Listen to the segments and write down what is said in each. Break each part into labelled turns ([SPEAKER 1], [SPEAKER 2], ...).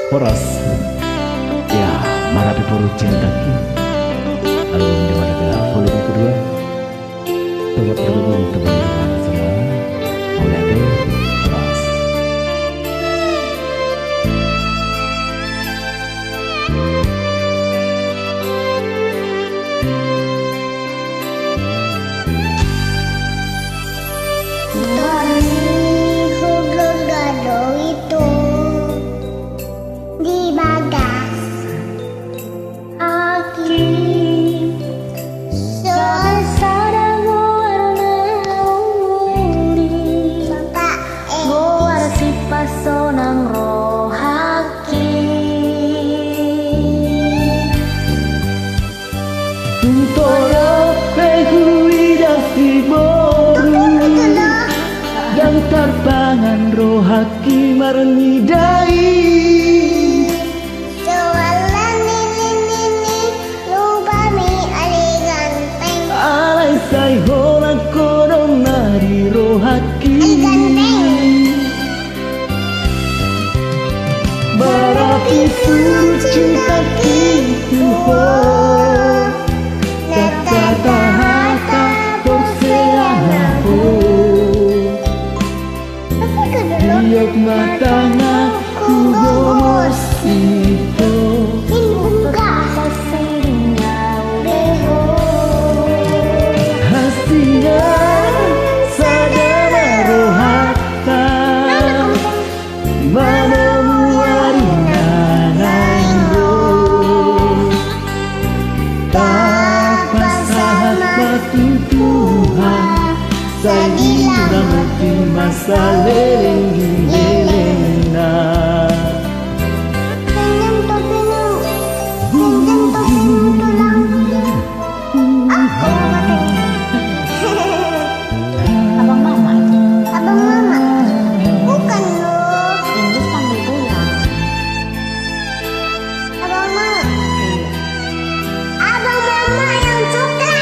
[SPEAKER 1] Horas ya Marapi Puru Cinta Ki album di mana bila volume kedua tempat bergabung teman-teman semua oleh Ade Horas.
[SPEAKER 2] Tarpangan rohaki marnidai
[SPEAKER 3] soalan ini lupa mi ali ganteng
[SPEAKER 2] alai sai hola kodong nari rohaki Marapi Puru Cinta Ki Tiap matanya ku gomos itu
[SPEAKER 3] Buka sesirinya beho
[SPEAKER 2] Hasilnya sadara rohata Mana muarina naingo Tak pasahat batu Tuhan Sagila mati masa leleng-lelengna
[SPEAKER 3] Abang mama bukan loh ini panggil pulang abang mama yang suka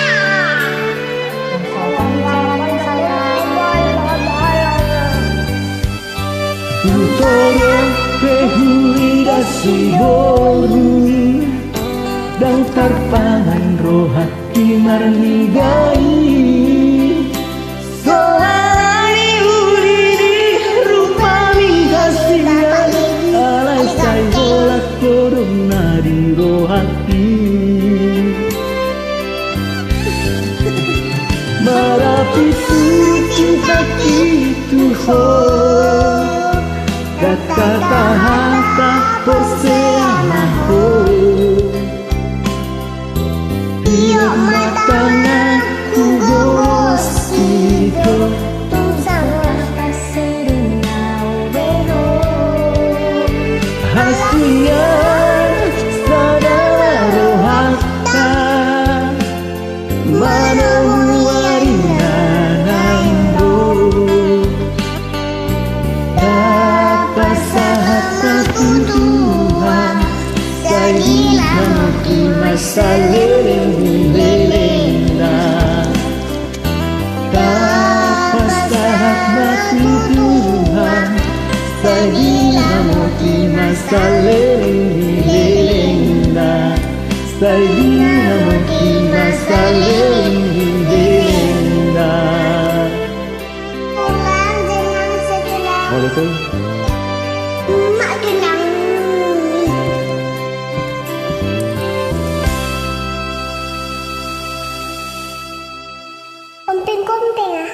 [SPEAKER 2] Utoro pehuri dasi borui Dan tarpangan rohaki marnigai Soalani uli di rupami hasilnya Alai sai holak kodong nadi rohaki Marapi Puru Cinta Ki Kata-kata perseanaho Tiap matanya ku gomos itu Hasilnya sadara rohata Mana muarina naingo Tuhan Sagila mati masa leleng-lelengna Kapasahat mati Tuhan Sagila mati masa leleng-lelengna Sagila mati masa leleng-lelengna
[SPEAKER 3] pulang dengan sejenak
[SPEAKER 1] Oh betul.
[SPEAKER 3] mak kenang kompeng-kompeng ah